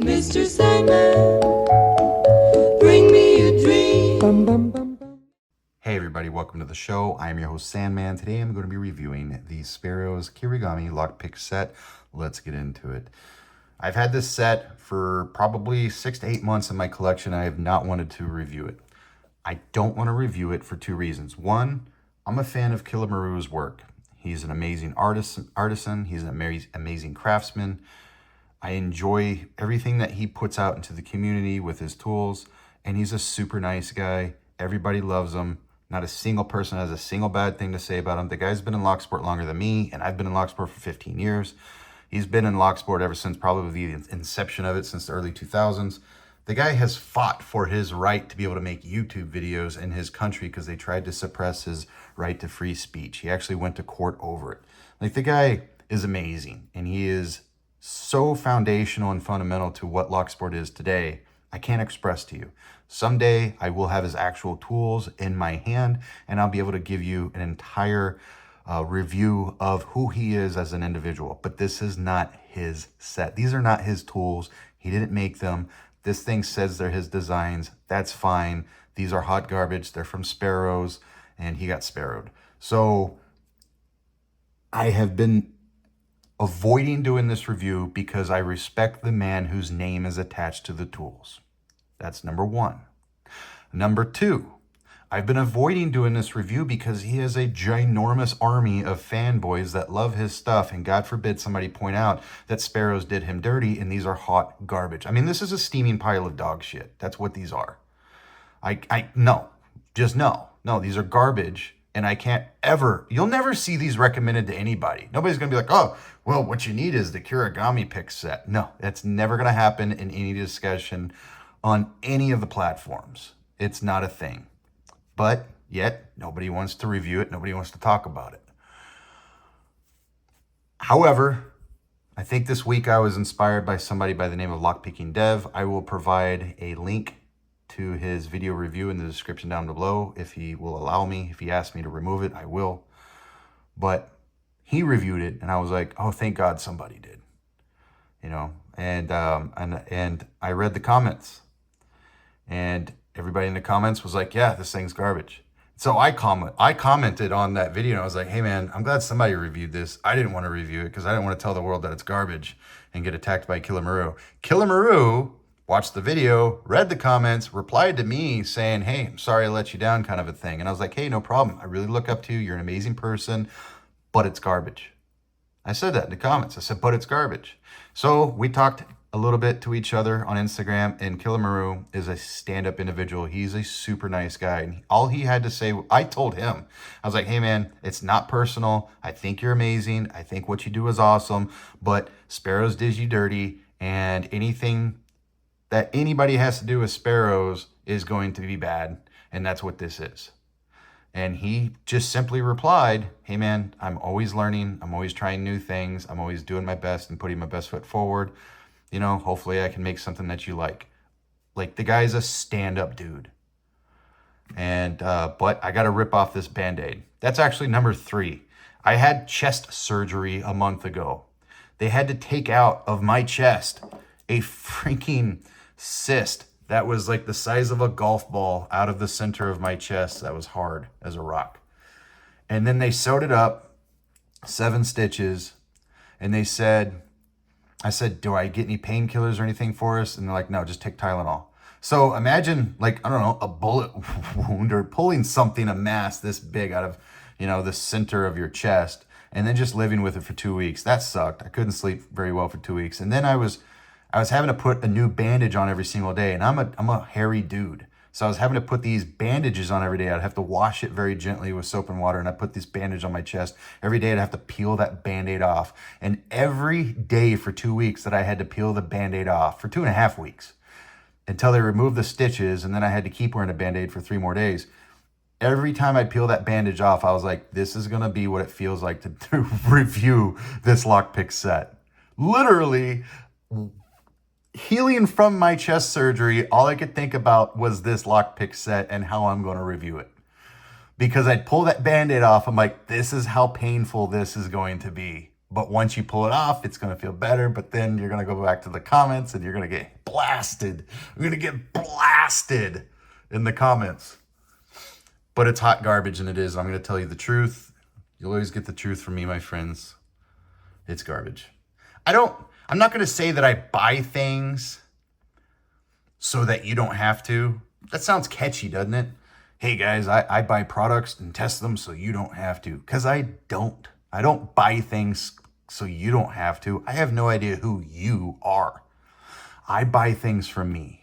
Mr. Sandman, bring me a dream. Hey everybody, welcome to the show. I am your host Sandman. Today I'm going to be reviewing the Sparrows Kirigami lockpick set. Let's get into it. I've had this set for probably 6 to 8 months in my collection. I have not wanted to review it. I don't want to review it for two reasons. One, I'm a fan of Kilamaru's work. He's an amazing artisan. He's an amazing craftsman. I enjoy everything that he puts out into the community with his tools, and he's a super nice guy. Everybody loves him. Not a single person has a single bad thing to say about him. The guy's been in locksport longer than me, and I've been in locksport for 15 years. He's been in locksport ever since probably the inception of it, since the early 2000s. The guy has fought for his right to be able to make YouTube videos in his country because they tried to suppress his right to free speech. He actually went to court over it. Like, the guy is amazing, and he is so foundational and fundamental to what locksport is today. I can't express to you. Someday I will have his actual tools in my hand, and I'll be able to give you an entire review of who he is as an individual. But this is not his set. These are not his tools. He didn't make them. This thing says they're his designs. That's fine. These are hot garbage. They're from Sparrows, and he got sparrowed. So I have been avoiding doing this review because I respect the man whose name is attached to the tools. That's number one. Number two, I've been avoiding doing this review because he has a ginormous army of fanboys that love his stuff, and God forbid somebody point out that Sparrows did him dirty and these are hot garbage. I mean, this is a steaming pile of dog shit. That's what these are. No, these are garbage, and I can't ever, you'll never see these recommended to anybody. Nobody's going to be like, oh, well, what you need is the Kirigami pick set. No, that's never going to happen in any discussion on any of the platforms. It's not a thing. But yet, nobody wants to review it. Nobody wants to talk about it. However, I think this week I was inspired by somebody by the name of Lockpicking Dev. I will provide a link to his video review in the description down below if he will allow me. If he asks me to remove it, I will. But he reviewed it, and I was like, oh, thank God somebody did. You know, and I read the comments, and everybody in the comments was like, yeah, this thing's garbage. So I commented on that video, and I was like, hey man, I'm glad somebody reviewed this. I didn't want to review it because I didn't want to tell the world that it's garbage and get attacked by Kilamaru. Kilamaru watched the video, read the comments, replied to me saying, hey, I'm sorry I let you down, kind of a thing. And I was like, hey, no problem. I really look up to you. You're an amazing person, but it's garbage. I said that in the comments. I said, but it's garbage. So we talked a little bit to each other on Instagram, and Kilamaru is a stand-up individual. He's a super nice guy. And all he had to say, I told him, I was like, hey man, it's not personal. I think you're amazing. I think what you do is awesome, but Sparrows did you dirty, and anything that anybody has to do with Sparrows is going to be bad. And that's what this is. And he just simply replied, hey man, I'm always learning. I'm always trying new things. I'm always doing my best and putting my best foot forward. You know, hopefully I can make something that you like. Like, the guy's a stand-up dude. And, but I got to rip off this Band-Aid. That's actually number 3. I had chest surgery a month ago. They had to take out of my chest a freaking cyst that was like the size of a golf ball out of the center of my chest. That was hard as a rock. And then they sewed it up, 7 stitches, and they said, I said, do I get any painkillers or anything for us? And they're like, no, just take Tylenol. So imagine, like, I don't know, a bullet wound or pulling something, a mass this big out of, you know, the center of your chest, and then just living with it for 2 weeks. That sucked. I couldn't sleep very well for 2 weeks. And then I was having to put a new bandage on every single day, and I'm a hairy dude. So I was having to put these bandages on every day. I'd have to wash it very gently with soap and water, and I put this bandage on my chest. Every day I'd have to peel that Band-Aid off. And every day for 2 weeks that I had to peel the Band-Aid off, for 2.5 weeks, until they removed the stitches, and then I had to keep wearing a Band-Aid for 3 more days. Every time I'd peel that bandage off, I was like, this is going to be what it feels like to review this lockpick set. Literally, healing from my chest surgery, all I could think about was this lockpick set and how I'm going to review it. Because I'd pull that Band-Aid off, I'm like, this is how painful this is going to be. But once you pull it off, it's going to feel better. But then you're going to go back to the comments and you're going to get blasted. You're going to get blasted in the comments. But it's hot garbage, and it is. I'm going to tell you the truth. You'll always get the truth from me, my friends. It's garbage. I'm not going to say that I buy things so that you don't have to. That sounds catchy, doesn't it? Hey guys, I buy products and test them so you don't have to. Because I don't. I don't buy things so you don't have to. I have no idea who you are. I buy things from me.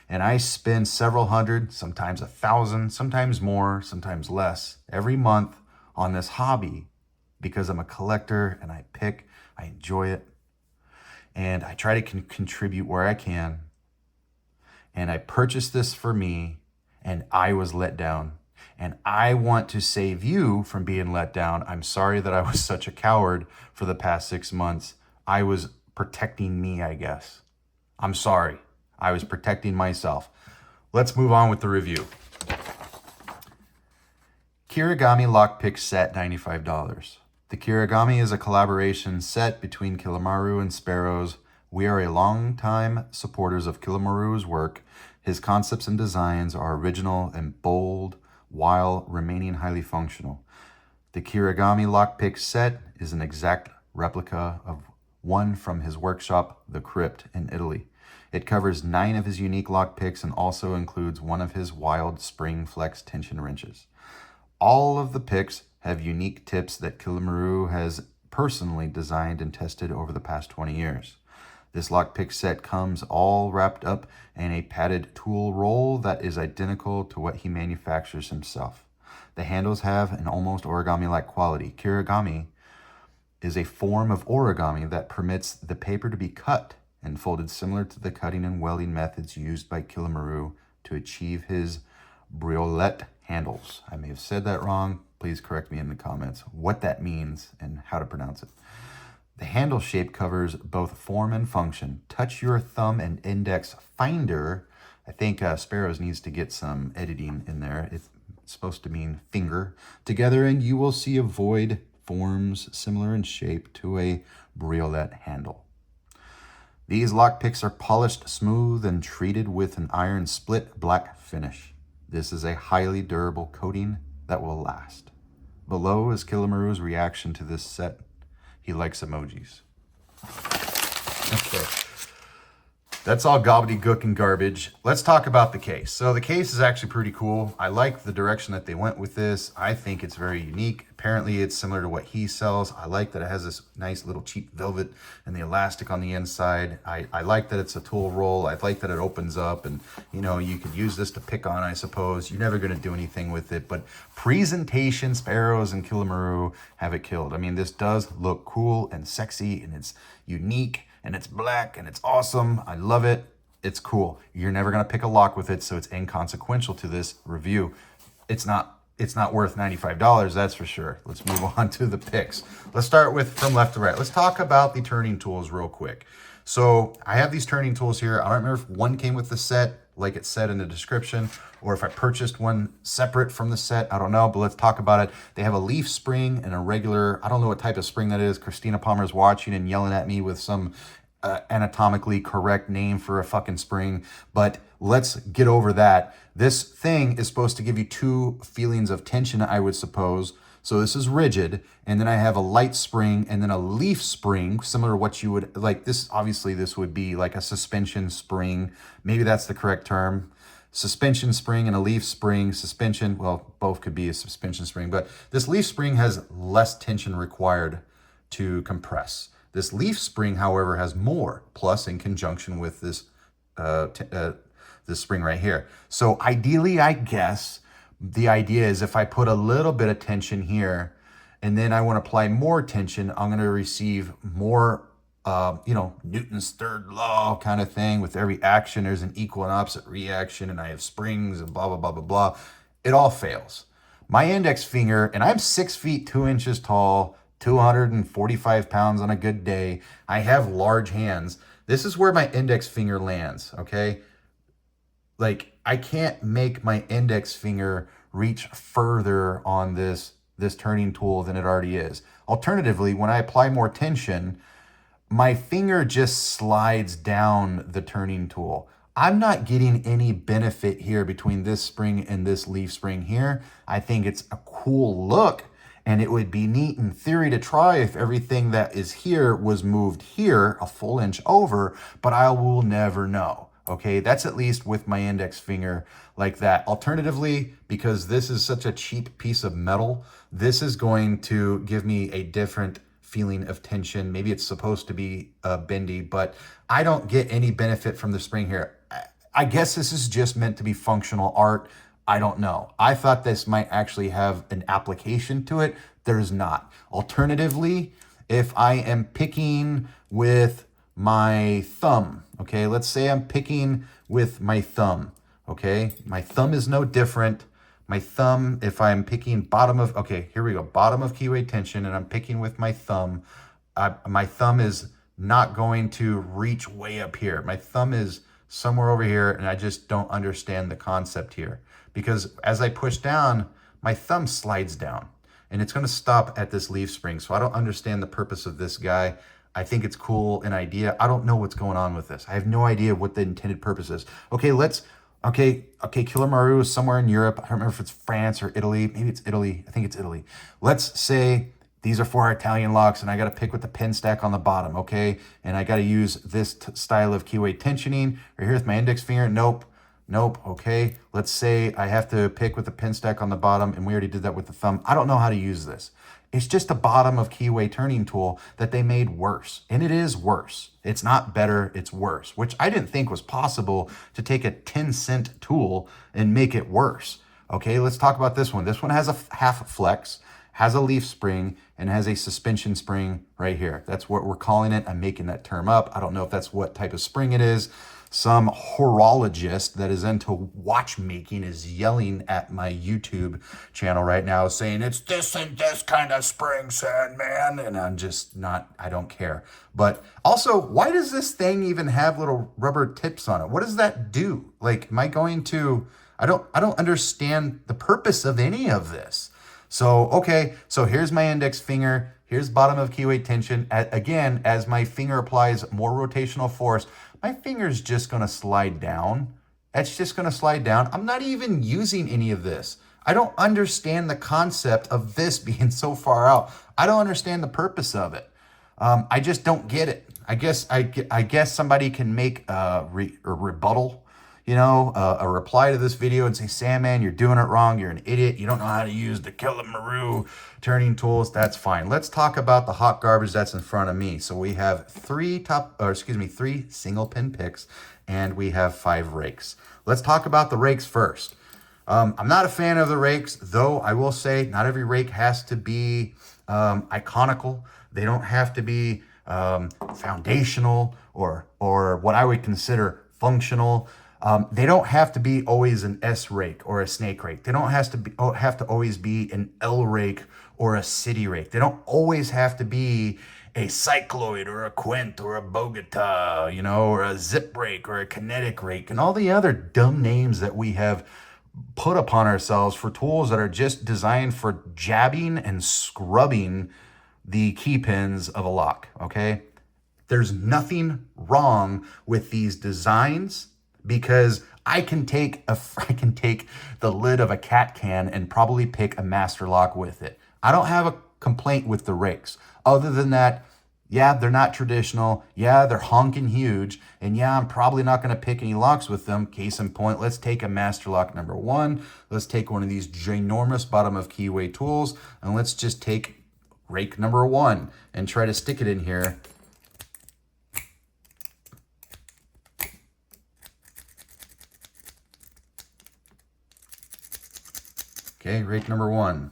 And I spend several hundred, sometimes 1,000, sometimes more, sometimes less, every month on this hobby because I'm a collector and I pick, I enjoy it. And I try to contribute where I can. And I purchased this for me, and I was let down. And I want to save you from being let down. I'm sorry that I was such a coward for the past 6 months. I was protecting me, I guess. I'm sorry. I was protecting myself. Let's move on with the review. Kirigami Lockpick Set, $95. The Kirigami is a collaboration set between Kilamaru and Sparrows. We are a long-time supporters of Kilamaru's work. His concepts and designs are original and bold while remaining highly functional. The Kirigami Lockpick set is an exact replica of one from his workshop, The Crypt, in Italy. It covers 9 of his unique lockpicks and also includes one of his wild spring flex tension wrenches. All of the picks have unique tips that Kilamaru has personally designed and tested over the past 20 years. This lockpick set comes all wrapped up in a padded tool roll that is identical to what he manufactures himself. The handles have an almost origami-like quality. Kirigami is a form of origami that permits the paper to be cut and folded similar to the cutting and welding methods used by Kilamaru to achieve his briolette handles. I may have said that wrong. Please correct me in the comments what that means and how to pronounce it. The handle shape covers both form and function. Touch your thumb and index finder. I think Sparrows needs to get some editing in there. It's supposed to mean finger. Together and you will see a void forms similar in shape to a briolette handle. These lockpicks are polished smooth and treated with an iron split black finish. This is a highly durable coating that will last. Below is Kilamaru's reaction to this set. He likes emojis. Okay. That's all gobbledygook and garbage. Let's talk about the case. So the case is actually pretty cool. I like the direction that they went with this. I think it's very unique. Apparently it's similar to what he sells. I like that it has this nice little cheap velvet and the elastic on the inside. I like that it's a tool roll. I like that it opens up and, you know, you could use this to pick on, I suppose. You're never going to do anything with it, but presentation, Sparrows and Kilamaru have it killed. I mean, this does look cool and sexy and it's unique. And it's black and it's awesome. I love it. It's cool. You're never going to pick a lock with it, so it's inconsequential to this review. It's not worth $95, that's for sure. Let's move on to the picks. Let's start with from left to right. Let's talk about the turning tools real quick. So I have these turning tools here. I don't remember if one came with the set, like it said in the description, or if I purchased one separate from the set. I don't know, but let's talk about it. They have a leaf spring and a regular, I don't know what type of spring that is. Christina Palmer's watching and yelling at me with some anatomically correct name for a fucking spring, but let's get over that. This thing is supposed to give you 2 feelings of tension, I would suppose. So this is rigid, and then I have a light spring and then a leaf spring, similar to what you would, like this, obviously this would be like a suspension spring. Maybe that's the correct term. Suspension spring and a leaf spring. Suspension, well, both could be a suspension spring, but this leaf spring has less tension required to compress. This leaf spring, however, has more, plus in conjunction with this this spring right here. So ideally, I guess, the idea is if I put a little bit of tension here, and then I want to apply more tension, I'm going to receive more, Newton's third law kind of thing. With every action, there's an equal and opposite reaction, and I have springs and blah, blah, blah, blah, blah. It all fails. My index finger, and I'm 6 feet 2 inches tall, 245 pounds on a good day. I have large hands. This is where my index finger lands, okay? Like, I can't make my index finger reach further on this this turning tool than it already is. Alternatively, when I apply more tension, my finger just slides down the turning tool. I'm not getting any benefit here between this spring and this leaf spring here. I think it's a cool look, and it would be neat in theory to try if everything that is here was moved here a full inch over, but I will never know. Okay, that's at least with my index finger like that. Alternatively, because this is such a cheap piece of metal, this is going to give me a different feeling of tension. Maybe it's supposed to be bendy, but I don't get any benefit from the spring here. I guess this is just meant to be functional art. I don't know. I thought this might actually have an application to it. There's not. Alternatively, if I am picking with my thumb, okay, let's say I'm picking with my thumb, okay, my thumb is no different. My thumb, if I'm picking bottom of, okay, here we go, bottom of keyway tension, and I'm picking with my thumb, my thumb is not going to reach way up here. My thumb is somewhere over here, and I just don't understand the concept here. Because as I push down, my thumb slides down, and it's gonna stop at this leaf spring. So I don't understand the purpose of this guy. I think it's cool, an idea. I don't know what's going on with this. I have no idea what the intended purpose is. Okay, okay, Killer Maru is somewhere in Europe. I don't remember if it's France or Italy. Maybe it's Italy. I think it's Italy. Let's say these are for our Italian locks, and I got to pick with the pin stack on the bottom, okay? And I got to use this style of keyway tensioning. Right here with my index finger. Nope. Okay. Let's say I have to pick with the pin stack on the bottom, and we already did that with the thumb. I don't know how to use this. It's just a bottom of keyway turning tool that they made worse. And it is worse. It's not better, it's worse, which I didn't think was possible to take a 10-cent tool and make it worse. Okay, let's talk about this one. This one has a half flex, has a leaf spring, and has a suspension spring right here. That's what we're calling it. I'm making that term up. I don't know if that's what type of spring it is. Some horologist that is into watchmaking is yelling at my YouTube channel right now saying it's this and this kind of spring, Sandman. And I'm just not, I don't care. But also, why does this thing even have little rubber tips on it? What does that do? Like, am I going to, I don't understand the purpose of any of this. So, okay, so here's my index finger. Here's bottom of keyway tension. Again, as my finger applies more rotational force, my finger's just gonna slide down. It's just gonna slide down. I'm not even using any of this. I don't understand the concept of this being so far out. I don't understand the purpose of it. I just don't get it. I guess somebody can make a rebuttal, you know, a reply to this video and say, Sandman, you're doing it wrong. You're an idiot. You don't know how to use the Killer Maru turning tools. That's fine. Let's talk about the hot garbage that's in front of me. So we have three single pin picks, and we have 5 rakes. Let's talk about the rakes first. I'm not a fan of the rakes, though I will say not every rake has to be iconical. They don't have to be foundational or what I would consider functional. They don't have to be always an S rake or a snake rake. They don't have to always be an L rake or a city rake. They don't always have to be a cycloid or a quint or a Bogota, you know, or a zip rake or a kinetic rake and all the other dumb names that we have put upon ourselves for tools that are just designed for jabbing and scrubbing the key pins of a lock, okay? There's nothing wrong with these designs, because I can take the lid of a cat can and probably pick a master lock with it. I don't have a complaint with the rakes. Other than that, yeah, they're not traditional. Yeah, they're honking huge. And yeah, I'm probably not going to pick any locks with them. Case in point, let's take a master lock number 1. Let's take one of these ginormous bottom of keyway tools, and let's just take rake number 1 and try to stick it in here. Okay, rake number 1.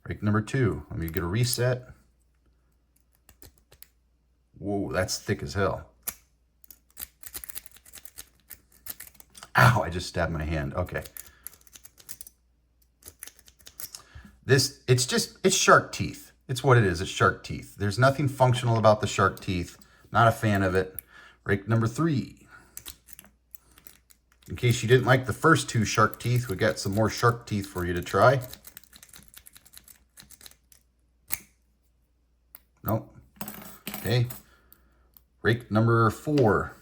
Rake number 2. Let me get a reset. Whoa, that's thick as hell. Ow, I just stabbed my hand. Okay. It's shark teeth. It's what it is. It's shark teeth. There's nothing functional about the shark teeth. Not a fan of it. Rake number 3. In case you didn't like the first 2 shark teeth, we got some more shark teeth for you to try. Nope. Okay. Rake number 4.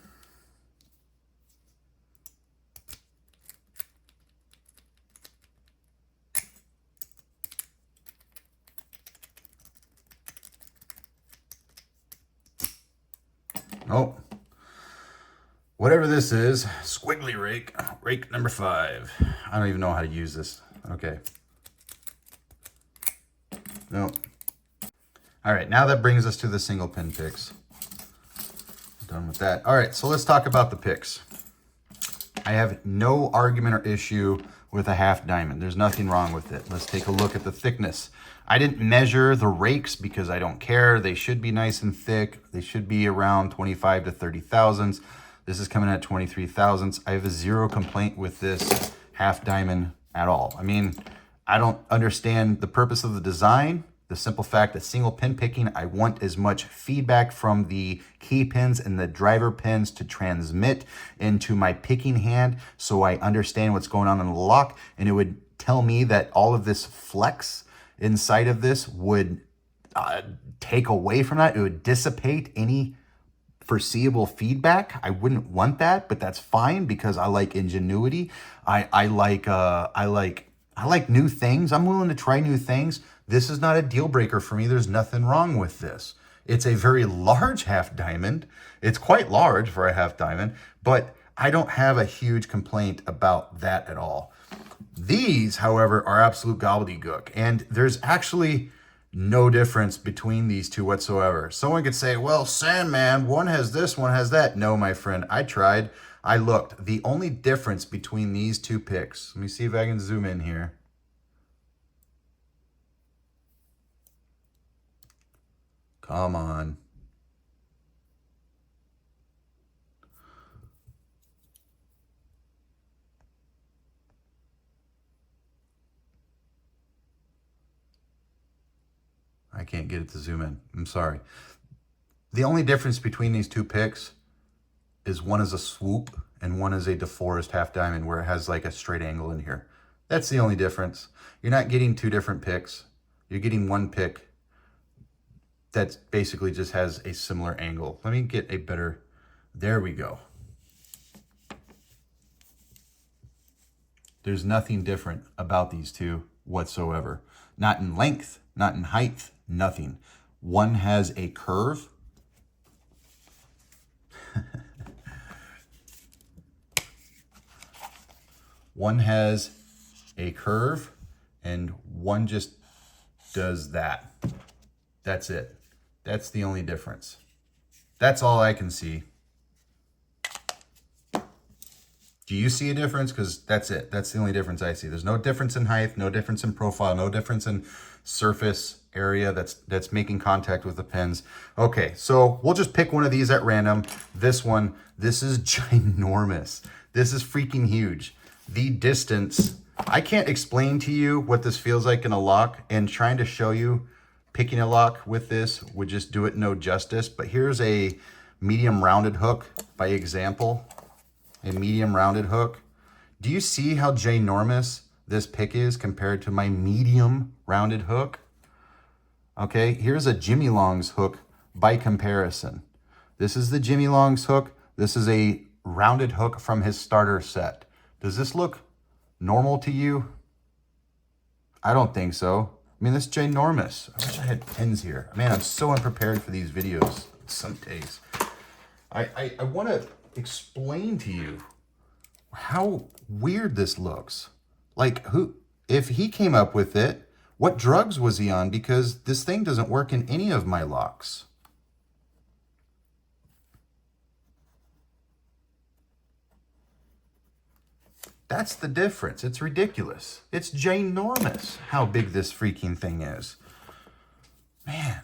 Nope. Whatever this is, squiggly rake, rake number 5. I don't even know how to use this. Okay. Nope. All right, now that brings us to the single pin picks. Done with that. All right, so let's talk about the picks. I have no argument or issue with a half diamond. There's nothing wrong with it. Let's take a look at the thickness. I didn't measure the rakes because I don't care. They should be nice and thick. They should be around 25 to 30 thousandths. This is coming at 23 thousandths. I have a zero complaint with this half diamond at all. I mean, I don't understand the purpose of the design. The simple fact that single pin picking, I want as much feedback from the key pins and the driver pins to transmit into my picking hand so I understand what's going on in the lock. And it would tell me that all of this flex inside of this would take away from that. It would dissipate any foreseeable feedback. I wouldn't want that, but that's fine because I like ingenuity. I like new things. I'm willing to try new things. This is not a deal breaker for me. There's nothing wrong with this. It's a very large half diamond. It's quite large for a half diamond, but I don't have a huge complaint about that at all. These, however, are absolute gobbledygook, and there's actually no difference between these two whatsoever. Someone could say, well, Sandman, one has this, one has that. No, my friend, I tried. I looked. The only difference between these two picks, let me see if I can zoom in here. Come on. I can't get it to zoom in. I'm sorry. The only difference between these two picks is one is a swoop and one is a deforest half diamond where it has like a straight angle in here. That's the only difference. You're not getting two different picks. You're getting one pick that basically just has a similar angle. Let me get a better, there we go. There's nothing different about these two whatsoever. Not in length, not in height, nothing. One has a curve. One has a curve and one just does that. That's it. That's the only difference. That's all I can see. Do you see a difference? Because that's it. That's the only difference I see. There's no difference in height, no difference in profile, no difference in surface area that's making contact with the pins. Okay, so we'll just pick one of these at random. This one, this is ginormous. This is freaking huge. The distance, I can't explain to you what this feels like in a lock, and trying to show you picking a lock with this would just do it no justice. But here's a medium rounded hook by example. A medium rounded hook. Do you see how ginormous this pick is compared to my medium rounded hook? Okay, here's a Jimy Longs hook by comparison. This is the Jimy Longs hook. This is a rounded hook from his starter set. Does this look normal to you? I don't think so. I mean, this is ginormous. I wish I had pins here. Man, I'm so unprepared for these videos some days. I want to explain to you how weird this looks. Like, if he came up with it, what drugs was he on? Because this thing doesn't work in any of my locks. That's the difference. It's ridiculous. It's ginormous how big this freaking thing is. Man.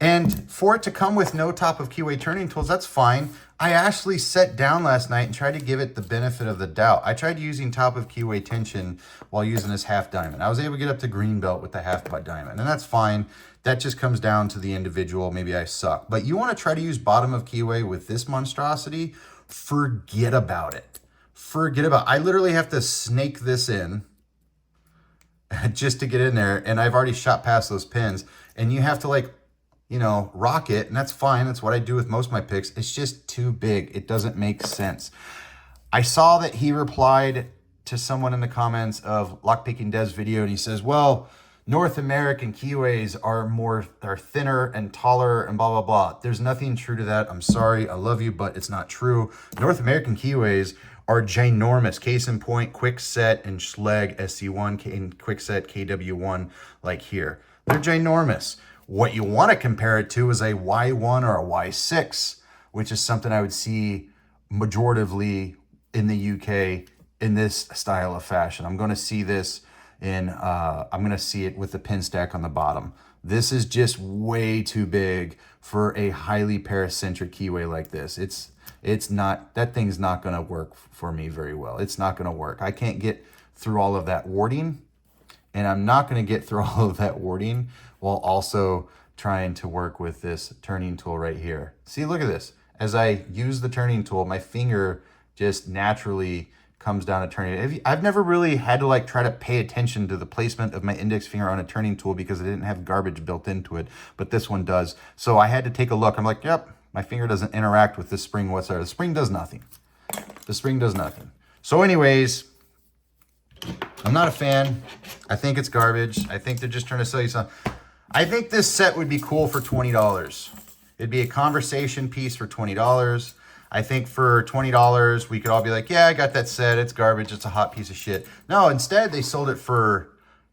And for it to come with no top of keyway turning tools, that's fine. I actually sat down last night and tried to give it the benefit of the doubt. I tried using top of keyway tension while using this half diamond. I was able to get up to green belt with the half diamond, and that's fine. That just comes down to the individual. Maybe I suck. But you want to try to use bottom of keyway with this monstrosity? Forget about it. Forget about it. I literally have to snake this in just to get in there, and I've already shot past those pins, and you have to like you know, rock it, and that's fine. That's what I do with most of my picks. It's just too big. It doesn't make sense. I saw that he replied to someone in the comments of Lockpicking Dev's video, and he says, well, North American keyways are thinner and taller and blah, blah, blah. There's nothing true to that. I'm sorry. I love you, but it's not true. North American keyways are ginormous. Case in point, Quickset and Schleg SC1 and Quickset KW1 like here. They're ginormous. What you want to compare it to is a Y1 or a Y6, which is something I would see majoritively in the UK in this style of fashion. I'm going to see this I'm going to see it with the pin stack on the bottom. This is just way too big for a highly paracentric keyway like this. It's not, that thing's not going to work for me very well. It's not going to work. I can't get through all of that warding, and I'm not going to get through all of that warding while also trying to work with this turning tool right here. See, look at this. As I use the turning tool, my finger just naturally comes down to turning it. I've never really had to like try to pay attention to the placement of my index finger on a turning tool because it didn't have garbage built into it, but this one does. So I had to take a look. I'm like, yep, my finger doesn't interact with this spring whatsoever. The spring does nothing. The spring does nothing. So anyways, I'm not a fan. I think it's garbage. I think they're just trying to sell you something. I think this set would be cool for $20. It'd be a conversation piece for $20. I think for $20, we could all be like, yeah, I got that set. It's garbage. It's a hot piece of shit. No, instead, they sold it for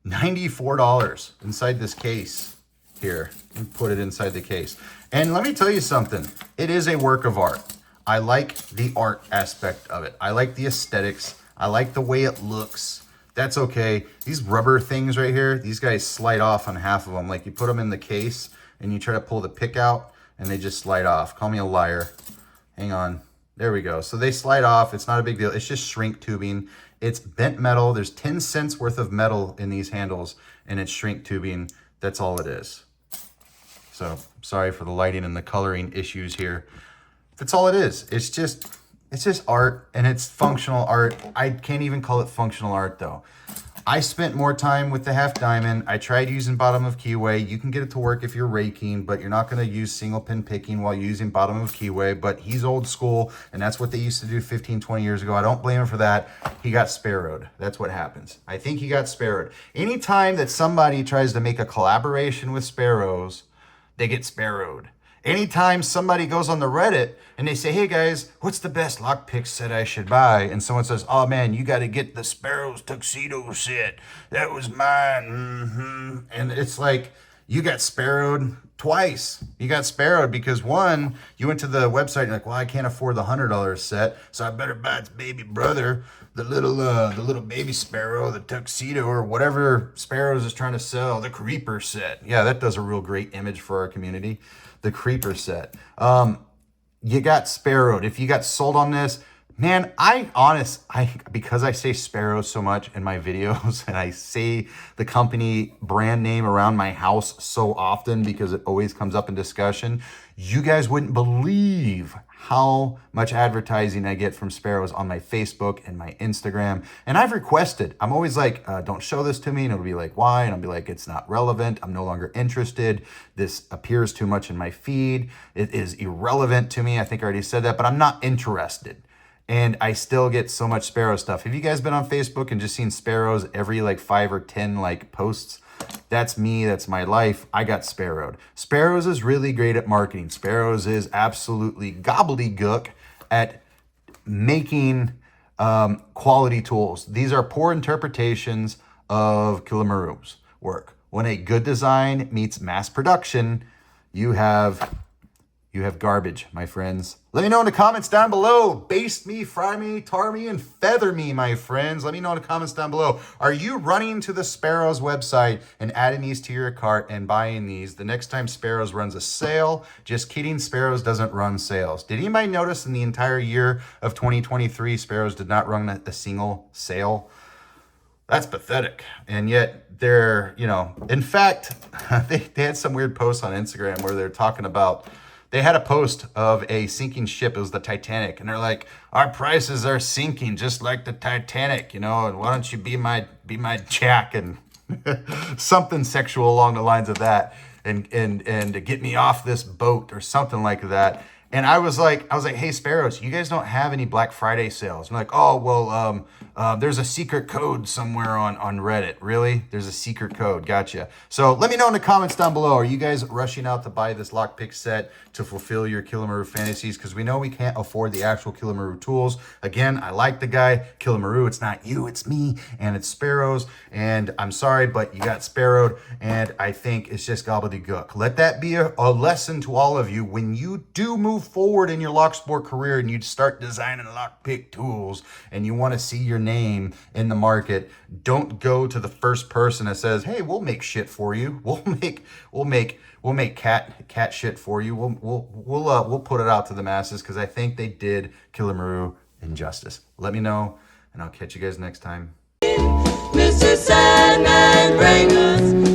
$94 inside this case here. And put it inside the case. And let me tell you something. It is a work of art. I like the art aspect of it. I like the aesthetics. I like the way it looks. That's okay. These rubber things right here, these guys slide off on half of them. Like you put them in the case and you try to pull the pick out and they just slide off. Call me a liar. Hang on. There we go. So they slide off. It's not a big deal. It's just shrink tubing. It's bent metal. There's 10 cents worth of metal in these handles and it's shrink tubing. That's all it is. So sorry for the lighting and the coloring issues here. That's all it is. It's just art, and it's functional art. I can't even call it functional art though. I spent more time with the half diamond. I tried using bottom of keyway. You can get it to work if you're raking, but you're not going to use single pin picking while using bottom of keyway. But he's old school, and that's what they used to do 15, 20 years ago. I don't blame him for that. He got sparrowed. That's what happens. I think he got sparrowed. Anytime that somebody tries to make a collaboration with Sparrows, they get sparrowed. Anytime somebody goes on the Reddit and they say, hey guys, what's the best lockpick set I should buy? And someone says, oh man, you got to get the Sparrows tuxedo set. That was mine. And it's like, you got sparrowed twice. You got sparrowed because one, you went to the website and you're like, well, I can't afford the $100 set, so I better buy its baby brother, the little baby sparrow, the tuxedo, or whatever Sparrows is trying to sell, the creeper set. Yeah, that does a real great image for our community. The creeper set. You got sparrowed. If you got sold on this, man, because I say Sparrows so much in my videos and I say the company brand name around my house so often because it always comes up in discussion, you guys wouldn't believe how much advertising I get from Sparrows on my Facebook and my Instagram. And I've requested, I'm always like, don't show this to me. And it'll be like, why? And I'll be like, it's not relevant. I'm no longer interested. This appears too much in my feed. It is irrelevant to me. I think I already said that, but I'm not interested. And I still get so much Sparrow stuff. Have you guys been on Facebook and just seen Sparrows every like 5 or 10 like posts? That's me. That's my life. I got sparrowed. Sparrows is really great at marketing. Sparrows is absolutely gobbledygook at making quality tools. These are poor interpretations of Kilamaru's work. When a good design meets mass production, you have garbage, my friends. Let me know in the comments down below. Baste me, fry me, tar me, and feather me, my friends. Let me know in the comments down below. Are you running to the Sparrows website and adding these to your cart and buying these the next time Sparrows runs a sale? Just kidding, Sparrows doesn't run sales. Did anybody notice in the entire year of 2023, Sparrows did not run a single sale? That's pathetic. And yet they're, in fact, they had some weird posts on Instagram where they're talking about, they had a post of a sinking ship. It was the Titanic. And they're like, our prices are sinking just like the Titanic, and why don't you be my Jack? And something sexual along the lines of that. and get me off this boat or something like that. And I was like, hey, Sparrows, you guys don't have any Black Friday sales. I'm like, oh, well, there's a secret code somewhere on Reddit. Really? There's a secret code. Gotcha. So let me know in the comments down below. Are you guys rushing out to buy this lockpick set to fulfill your Killimaroo fantasies? Because we know we can't afford the actual Killimaroo tools. Again, I like the guy. Killimaroo, it's not you, it's me, and it's Sparrows. And I'm sorry, but you got Sparrowed, and I think it's just gobbledygook. Let that be a lesson to all of you. When you do move forward in your locksport career and you start designing lockpick tools and you want to see your name in the market, don't go to the first person that says, hey, we'll make shit for you. We'll make cat shit for you. We'll put it out to the masses, because I think they did Killimaroo injustice. Let me know, and I'll catch you guys next time. Mr. Sandman, bring us